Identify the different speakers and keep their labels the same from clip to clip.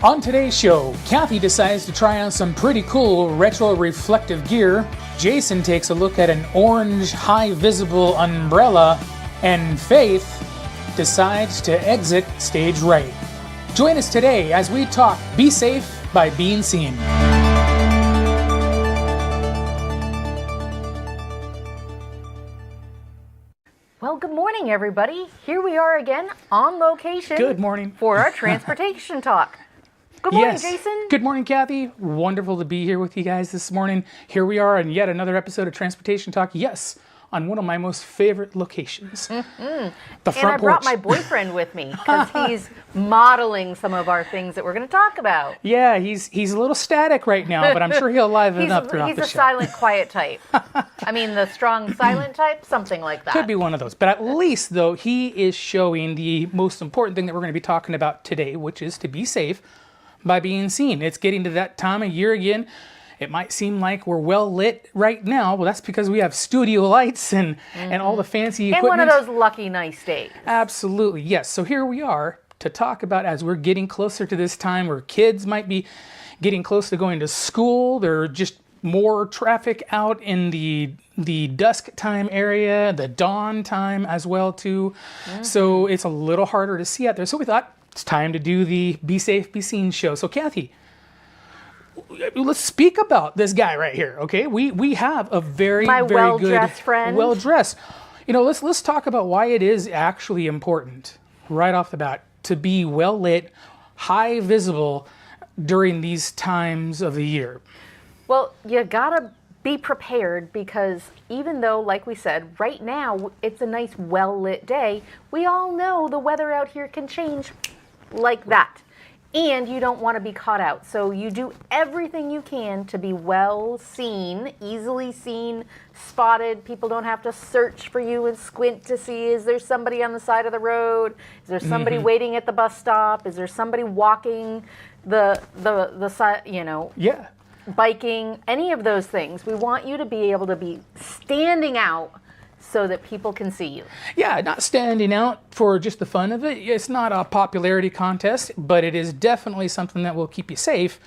Speaker 1: On today's show, Kathy decides to try on some pretty cool retro reflective gear, Jason takes a look at an orange high visible umbrella, and Faith decides to exit stage right. Join us today as we talk Be Safe by Being Seen.
Speaker 2: Well, good morning, everybody. Here we are again on location.
Speaker 1: Good morning.
Speaker 2: For our transportation talk. Good morning,
Speaker 1: Yes.
Speaker 2: Jason.
Speaker 1: Good morning, Kathy. Wonderful to be here with you guys this morning. Here we are on yet another episode of Transportation Talk. Yes, on one of my most favorite locations. The front
Speaker 2: And I brought
Speaker 1: porch.
Speaker 2: my boyfriend with me because he's modeling some of our things that we're going to talk about.
Speaker 1: Yeah, he's a little static right now, but I'm sure he'll liven up throughout
Speaker 2: He's
Speaker 1: the
Speaker 2: a
Speaker 1: show.
Speaker 2: silent, quiet type. I mean, the strong, silent type, something like that.
Speaker 1: Could be one of those. But at least, though, he is showing the most important thing that we're going to be talking about today, which is to be safe by being seen. It's getting to that time of year again. It might seem like we're well lit right now. Well, that's because we have studio lights and all the fancy
Speaker 2: And
Speaker 1: equipment.
Speaker 2: one of those lucky nice days.
Speaker 1: Absolutely, yes. So here we are to talk about, as we're getting closer to this time where kids might be getting close to going to school. There are just more traffic out in the dusk time area, the dawn time as well too. So it's a little harder to see out there. So we thought it's time to do the Be Safe, Be Seen show. So Kathy, let's speak about this guy right here, okay? We have a very,
Speaker 2: My
Speaker 1: very
Speaker 2: well-dressed
Speaker 1: good,
Speaker 2: friend.
Speaker 1: well-dressed. You know, let's talk about why it is actually important right off the bat to be well lit, high visible during these times of the year.
Speaker 2: Well, you gotta be prepared because even though, like we said, right now it's a nice, well-lit day, we all know the weather out here can change like that. And you don't want to be caught out. So you do everything you can to be well seen, easily seen, spotted. People don't have to search for you and squint to see, is there somebody on the side of the road? Is there somebody waiting at the bus stop? Is there somebody walking the side, you know,
Speaker 1: Yeah.
Speaker 2: biking, any of those things? We want you to be able to be standing out so that people can see you.
Speaker 1: Yeah, not standing out for just the fun of it. It's not a popularity contest, but it is definitely something that will keep you safe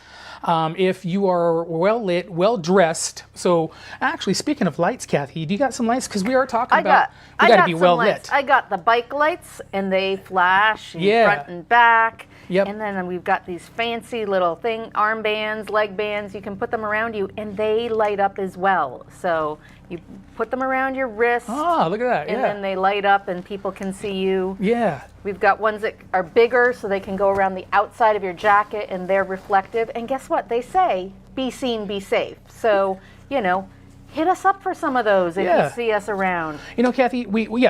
Speaker 1: if you are well lit, well dressed. So, actually, speaking of lights, Kathy, do you got some lights? Because we are talking about you got to be
Speaker 2: some
Speaker 1: well
Speaker 2: lights.
Speaker 1: lit.
Speaker 2: I got the bike lights, and they flash in
Speaker 1: Yeah.
Speaker 2: front and back.
Speaker 1: Yep.
Speaker 2: And then we've got these fancy little armbands, leg bands. You can put them around you, and they light up as well. So you put them around your wrist,
Speaker 1: Ah, look at that.
Speaker 2: and
Speaker 1: Yeah.
Speaker 2: then they light up, and people can see you.
Speaker 1: Yeah.
Speaker 2: We've got ones that are bigger, so they can go around the outside of your jacket, and they're reflective. And guess what? They say, be seen, be safe. So, you know, hit us up for some of those if
Speaker 1: Yeah.
Speaker 2: you see us around.
Speaker 1: You know, Kathy,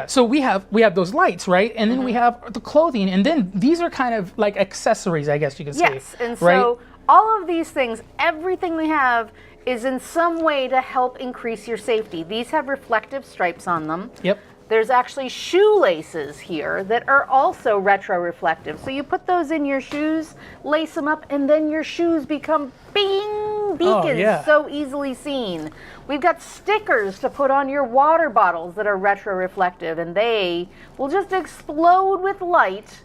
Speaker 1: so we have those lights, right? And then we have the clothing, and then these are kind of like accessories, I guess you could say.
Speaker 2: Yes, and
Speaker 1: right?
Speaker 2: so all of these things, everything we have is in some way to help increase your safety. These have reflective stripes on them.
Speaker 1: Yep.
Speaker 2: There's actually shoelaces here that are also retro-reflective. So you put those in your shoes, lace them up, and then your shoes become beacons,
Speaker 1: yeah.
Speaker 2: so easily seen. We've got stickers to put on your water bottles that are retro-reflective, and they will just explode with light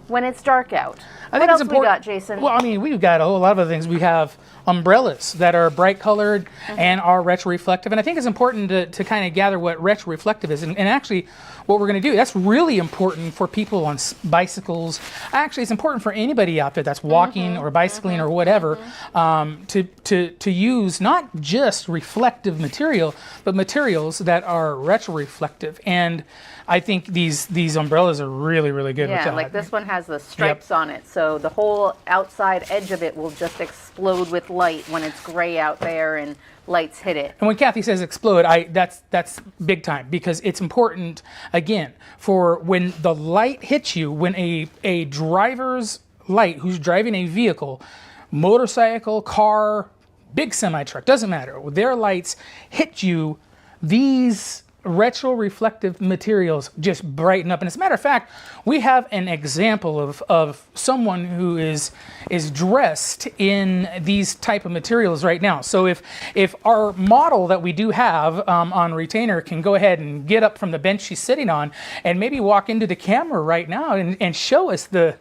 Speaker 2: when it's dark out.
Speaker 1: I
Speaker 2: What
Speaker 1: think
Speaker 2: else
Speaker 1: it's
Speaker 2: we
Speaker 1: important.
Speaker 2: got, Jason?
Speaker 1: Well, I mean, we've got a whole lot of other things. We have umbrellas that are bright colored and are retro-reflective. And I think it's important to kind of gather what retro-reflective is. And actually, what we're going to do, that's really important for people on bicycles. Actually, it's important for anybody out there that's walking or bicycling or whatever to use not just reflective material, but materials that are retro-reflective. And I think these umbrellas are really, really good with
Speaker 2: Yeah,
Speaker 1: that.
Speaker 2: like this one has the stripes on it, so the whole outside edge of it will just explode with light when it's gray out there and lights hit it.
Speaker 1: And when Kathy says explode, that's big time, because it's important, again, for when the light hits you, when a driver's light who's driving a vehicle, motorcycle, car, big semi-truck, doesn't matter, their lights hit you, these retroreflective materials just brighten up. And as a matter of fact, we have an example of someone who is dressed in these type of materials right now. So if our model that we do have on retainer can go ahead and get up from the bench she's sitting on and maybe walk into the camera right now and show us the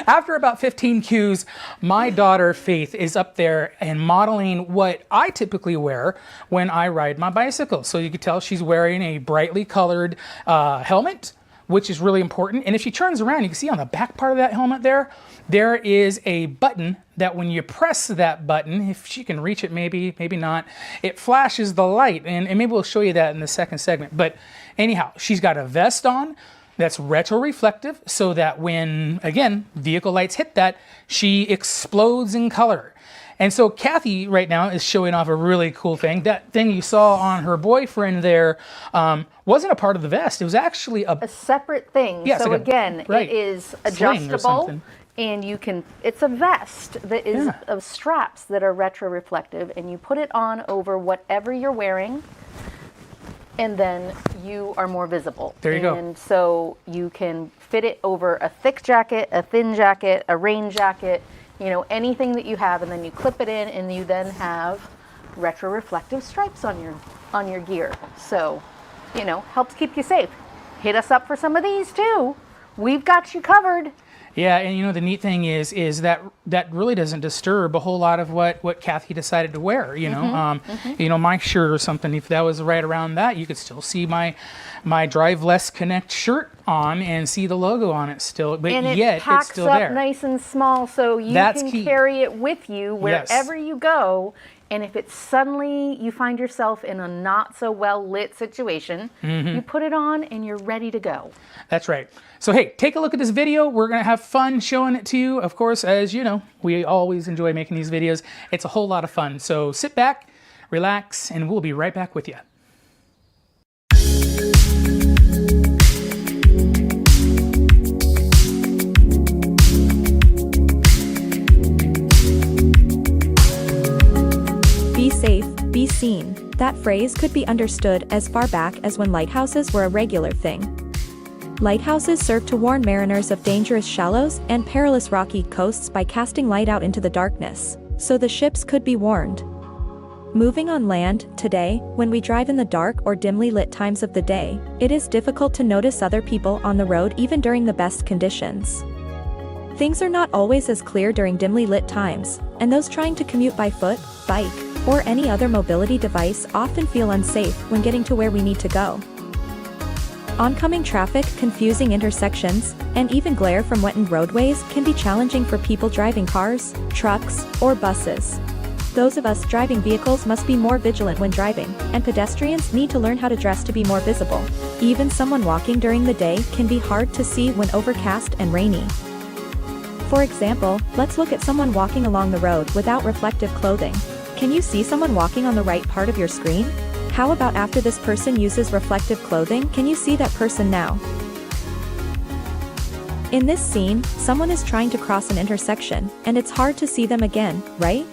Speaker 1: after about 15 cues, my daughter Faith is up there and modeling what I typically wear when I ride my bicycle. So you can tell she's wearing a brightly colored helmet, which is really important. And if she turns around, you can see on the back part of that helmet there is a button that when you press that button, if she can reach it, maybe not, it flashes the light. And maybe we'll show you that in the second segment. But anyhow, she's got a vest on that's retroreflective so that when, again, vehicle lights hit that, she explodes in color. And so Kathy right now is showing off a really cool thing. That thing you saw on her boyfriend there wasn't a part of the vest. It was actually a
Speaker 2: separate thing.
Speaker 1: Yeah,
Speaker 2: so
Speaker 1: like
Speaker 2: again,
Speaker 1: right,
Speaker 2: it is
Speaker 1: sling or
Speaker 2: adjustable,
Speaker 1: something.
Speaker 2: and you can. It's a vest that is of straps that are retroreflective, and you put it on over whatever you're wearing, and then you are more visible.
Speaker 1: There you go.
Speaker 2: And so you can fit it over a thick jacket, a thin jacket, a rain jacket. You know, anything that you have, and then you clip it in, and you then have retroreflective stripes on your gear. So, you know, helps keep you safe. Hit us up for some of these too. We've got you covered.
Speaker 1: Yeah, and you know the neat thing is that really doesn't disturb a whole lot of what Kathy decided to wear. You know, you know, my shirt or something. If that was right around that, you could still see my Drive Less Connect shirt on and see the logo on it still. But
Speaker 2: and
Speaker 1: yet
Speaker 2: packs
Speaker 1: it's still
Speaker 2: up
Speaker 1: there.
Speaker 2: nice and small, so you
Speaker 1: That's
Speaker 2: can
Speaker 1: key.
Speaker 2: carry it with you wherever
Speaker 1: Yes.
Speaker 2: you go. And if it's suddenly you find yourself in a not so well lit situation, you put it on and you're ready to go.
Speaker 1: That's right. So hey, take a look at this video. We're gonna have fun showing it to you. Of course, as you know, we always enjoy making these videos. It's a whole lot of fun. So sit back, relax, and we'll be right back with you.
Speaker 3: Be safe, be seen. That phrase could be understood as far back as when lighthouses were a regular thing. Lighthouses served to warn mariners of dangerous shallows and perilous rocky coasts by casting light out into the darkness, so the ships could be warned. Moving on land, today, when we drive in the dark or dimly lit times of the day, it is difficult to notice other people on the road even during the best conditions. Things are not always as clear during dimly lit times, and those trying to commute by foot, bike, or any other mobility device often feel unsafe when getting to where we need to go. Oncoming traffic, confusing intersections, and even glare from wetted roadways can be challenging for people driving cars, trucks, or buses. Those of us driving vehicles must be more vigilant when driving, and pedestrians need to learn how to dress to be more visible. Even someone walking during the day can be hard to see when overcast and rainy. For example, let's look at someone walking along the road without reflective clothing. Can you see someone walking on the right part of your screen? How about after this person uses reflective clothing, can you see that person now? In this scene, someone is trying to cross an intersection, and it's hard to see them again, right?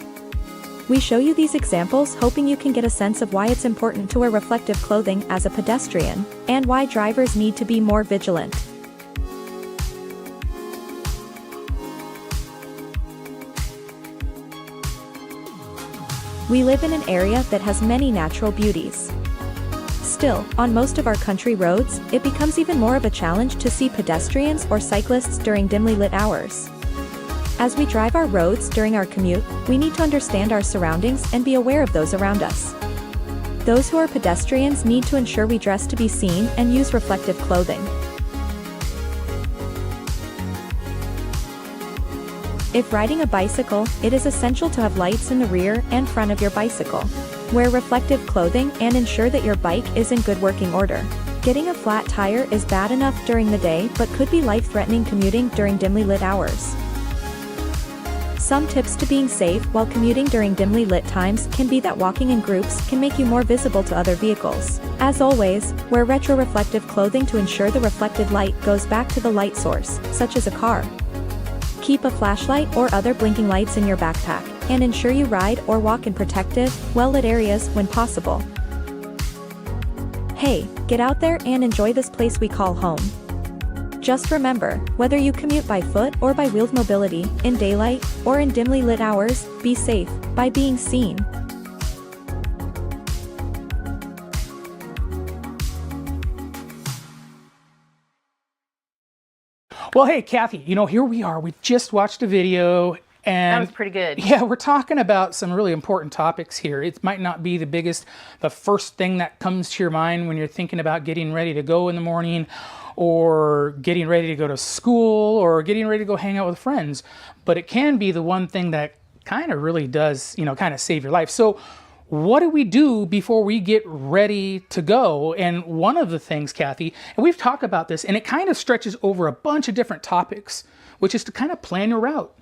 Speaker 3: We show you these examples hoping you can get a sense of why it's important to wear reflective clothing as a pedestrian, and why drivers need to be more vigilant. We live in an area that has many natural beauties. Still, on most of our country roads, it becomes even more of a challenge to see pedestrians or cyclists during dimly lit hours. As we drive our roads during our commute, we need to understand our surroundings and be aware of those around us. Those who are pedestrians need to ensure we dress to be seen and use reflective clothing. If riding a bicycle, it is essential to have lights in the rear and front of your bicycle. Wear reflective clothing and ensure that your bike is in good working order. Getting a flat tire is bad enough during the day but could be life-threatening commuting during dimly lit hours. Some tips to being safe while commuting during dimly lit times can be that walking in groups can make you more visible to other vehicles. As always, wear retroreflective clothing to ensure the reflected light goes back to the light source, such as a car. Keep a flashlight or other blinking lights in your backpack, and ensure you ride or walk in protected, well-lit areas when possible. Hey, get out there and enjoy this place we call home. Just remember, whether you commute by foot or by wheeled mobility, in daylight or in dimly lit hours, be safe by being seen.
Speaker 1: Well, hey, Kathy, here we are. We just watched a video and
Speaker 2: That was pretty good.
Speaker 1: yeah, we're talking about some really important topics here. It might not be the first thing that comes to your mind when you're thinking about getting ready to go in the morning or getting ready to go to school or getting ready to go hang out with friends, but it can be the one thing that kind of really does, kind of save your life. So what do we do before we get ready to go? And one of the things, Kathy, and we've talked about this, and it kind of stretches over a bunch of different topics, which is to kind of plan your route.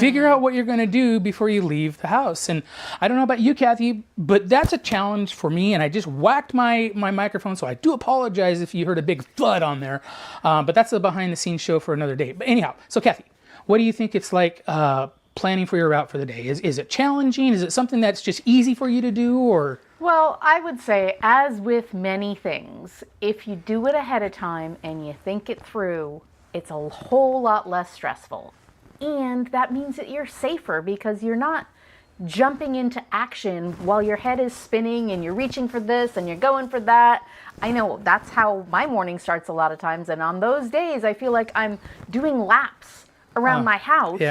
Speaker 1: Figure out what you're going to do before you leave the house. And I don't know about you, Kathy, but that's a challenge for me. And I just whacked my microphone, so I do apologize if you heard a big thud on there. But that's a behind the scenes show for another day. But anyhow, so Kathy, what do you think it's like planning for your route for the day? Is it challenging? Is it something that's just easy for you to do, or?
Speaker 2: Well, I would say, as with many things, if you do it ahead of time and you think it through, it's a whole lot less stressful. And that means that you're safer because you're not jumping into action while your head is spinning and you're reaching for this and you're going for that. I know that's how my morning starts a lot of times. And on those days, I feel like I'm doing laps around my house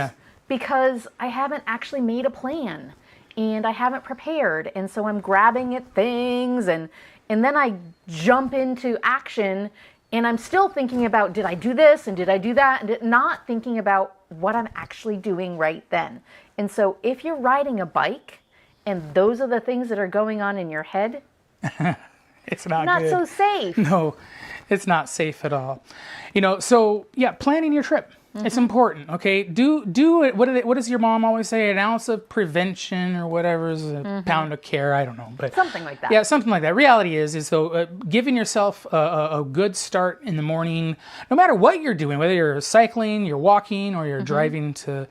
Speaker 2: because I haven't actually made a plan and I haven't prepared. And so I'm grabbing at things and then I jump into action. And I'm still thinking about, did I do this and did I do that? And not thinking about what I'm actually doing right then. And so if you're riding a bike and those are the things that are going on in your head,
Speaker 1: it's not good.
Speaker 2: So safe.
Speaker 1: No, it's not safe at all. So yeah, planning your trip. It's important. Okay, do it. What does your mom always say? An ounce of prevention or whatever is a pound of care. I don't know, but
Speaker 2: Something like that.
Speaker 1: Yeah, something like that. Reality is though giving yourself a good start in the morning, no matter what you're doing, whether you're cycling, you're walking, or you're driving to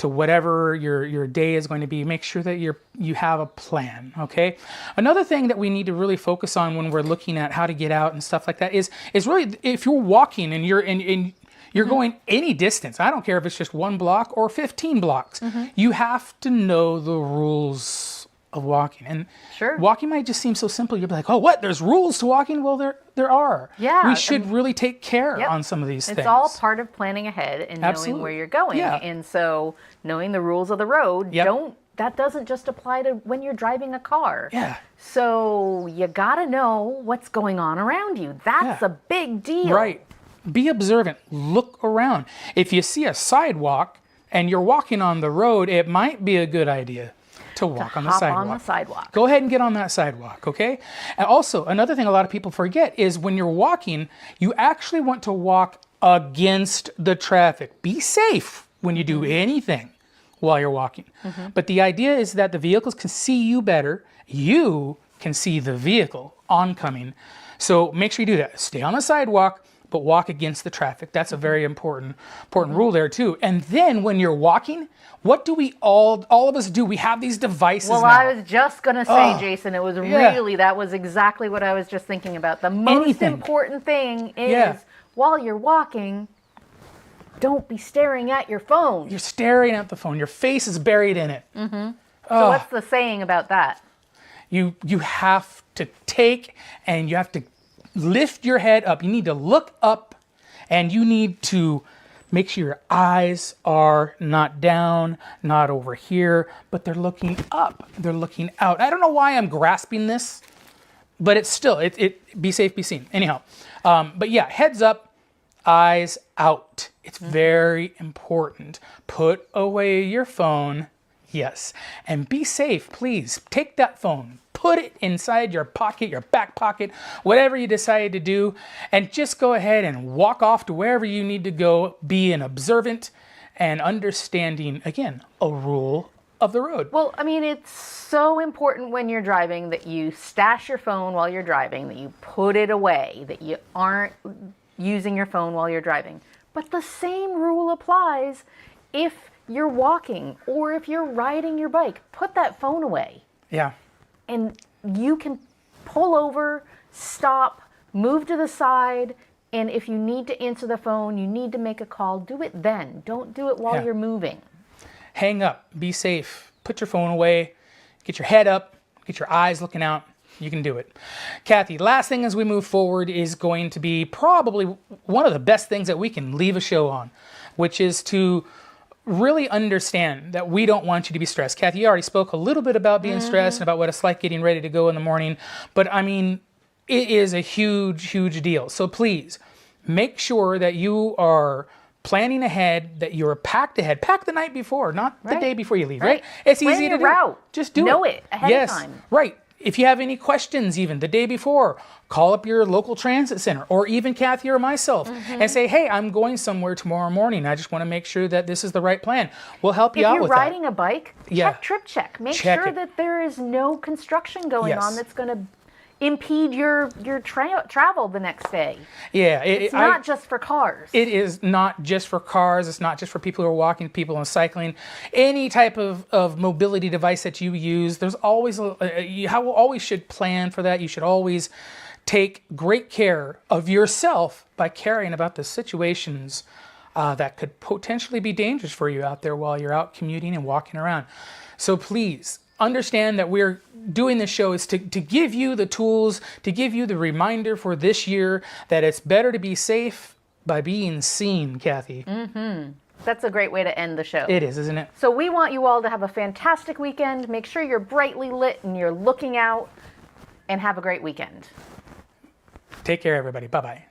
Speaker 1: whatever your day is going to be. Make sure that you have a plan. Okay. Another thing that we need to really focus on when we're looking at how to get out and stuff like that is really if you're walking and you're going any distance. I don't care if it's just 1 block or 15 blocks. You have to know the rules of walking. And
Speaker 2: Sure.
Speaker 1: walking might just seem so simple. You'll be like, oh, what? There's rules to walking? Well, there are.
Speaker 2: Yeah.
Speaker 1: We should really take care
Speaker 2: Yep.
Speaker 1: on some of these things.
Speaker 2: It's all part of planning ahead and knowing
Speaker 1: Absolutely.
Speaker 2: where you're going.
Speaker 1: Yeah.
Speaker 2: And so knowing the rules of the road,
Speaker 1: Yep.
Speaker 2: that doesn't just apply to when you're driving a car.
Speaker 1: Yeah.
Speaker 2: So you gotta know what's going on around you. That's
Speaker 1: Yeah.
Speaker 2: a big deal.
Speaker 1: Right. Be observant. Look around. If you see a sidewalk and you're walking on the road, it might be a good idea to walk on the
Speaker 2: Hop
Speaker 1: sidewalk.
Speaker 2: on the sidewalk.
Speaker 1: Go ahead and get on that sidewalk, okay? And also, another thing a lot of people forget is when you're walking, you actually want to walk against the traffic. Be safe when you do anything while you're walking. But the idea is that the vehicles can see you better. You can see the vehicle oncoming. So make sure you do that. Stay on the sidewalk, but walk against the traffic. That's a very important rule there too. And then when you're walking, what do we all of us do? We have these devices
Speaker 2: Well,
Speaker 1: now.
Speaker 2: I was just going to say, Jason, it was that was exactly what I was just thinking about. The most
Speaker 1: Anything.
Speaker 2: important thing is
Speaker 1: Yeah.
Speaker 2: while you're walking, don't be staring at your phone.
Speaker 1: You're staring at the phone. Your face is buried in it.
Speaker 2: So what's the saying about that?
Speaker 1: You have to take and you have to lift your head up. You need to look up and you need to make sure your eyes are not down, not over here, but they're looking up. They're looking out. I don't know why I'm grasping this, but it's still, be safe, be seen. Anyhow, but yeah, heads up, eyes out. It's very important. Put away your phone. Yes. And be safe, please. Take that phone, put it inside your pocket, your back pocket, whatever you decide to do, and just go ahead and walk off to wherever you need to go. Be an observant and understanding, again, a rule of the road.
Speaker 2: Well, I mean, it's so important when you're driving that you stash your phone while you're driving, that you put it away, that you aren't using your phone while you're driving. But the same rule applies if you're walking or if you're riding your bike. Put that phone away.
Speaker 1: Yeah.
Speaker 2: And you can pull over, stop, move to the side, and if you need to answer the phone, you need to make a call, do it then. Don't do it while
Speaker 1: Yeah.
Speaker 2: you're moving.
Speaker 1: Hang up, be safe, put your phone away, get your head up, get your eyes looking out. You can do it. Kathy, last thing as we move forward is going to be probably one of the best things that we can leave a show on, which is to really understand that we don't want you to be stressed. Kathy, you already spoke a little bit about being stressed and about what it's like getting ready to go in the morning, but I mean, it is a huge, huge deal. So please make sure that you are planning ahead, that you're packed ahead. Pack the night before, not the
Speaker 2: Right.
Speaker 1: day before you leave,
Speaker 2: Right.
Speaker 1: right? It's
Speaker 2: Plan
Speaker 1: easy to
Speaker 2: your
Speaker 1: do.
Speaker 2: route.
Speaker 1: Just do
Speaker 2: Know
Speaker 1: it.
Speaker 2: it ahead of
Speaker 1: Yes,
Speaker 2: time.
Speaker 1: right. If you have any questions even the day before, call up your local transit center or even Kathy or myself and say, hey, I'm going somewhere tomorrow morning. I just want to make sure that this is the right plan. We'll help you
Speaker 2: If
Speaker 1: out
Speaker 2: you're
Speaker 1: with
Speaker 2: riding a bike,
Speaker 1: Yeah.
Speaker 2: check trip check. Make
Speaker 1: Check
Speaker 2: sure
Speaker 1: it.
Speaker 2: that there is no construction going
Speaker 1: Yes.
Speaker 2: on that's going to impede your travel the next day.
Speaker 1: that. Yeah.
Speaker 2: It's not just for cars.
Speaker 1: It is not just for cars. It's not just for people who are walking, people who are cycling. Any type of mobility device that you use, there's always, you always should plan for that. You should always take great care of yourself by caring about the situations that could potentially be dangerous for you out there while you're out commuting and walking around. So please understand that we're doing this show is to give you the tools, to give you the reminder for this year that it's better to be safe by being seen, Kathy.
Speaker 2: That's a great way to end the show.
Speaker 1: It is, isn't it?
Speaker 2: So we want you all to have a fantastic weekend. Make sure you're brightly lit and you're looking out, and have a great weekend.
Speaker 1: Take care, everybody. Bye-bye.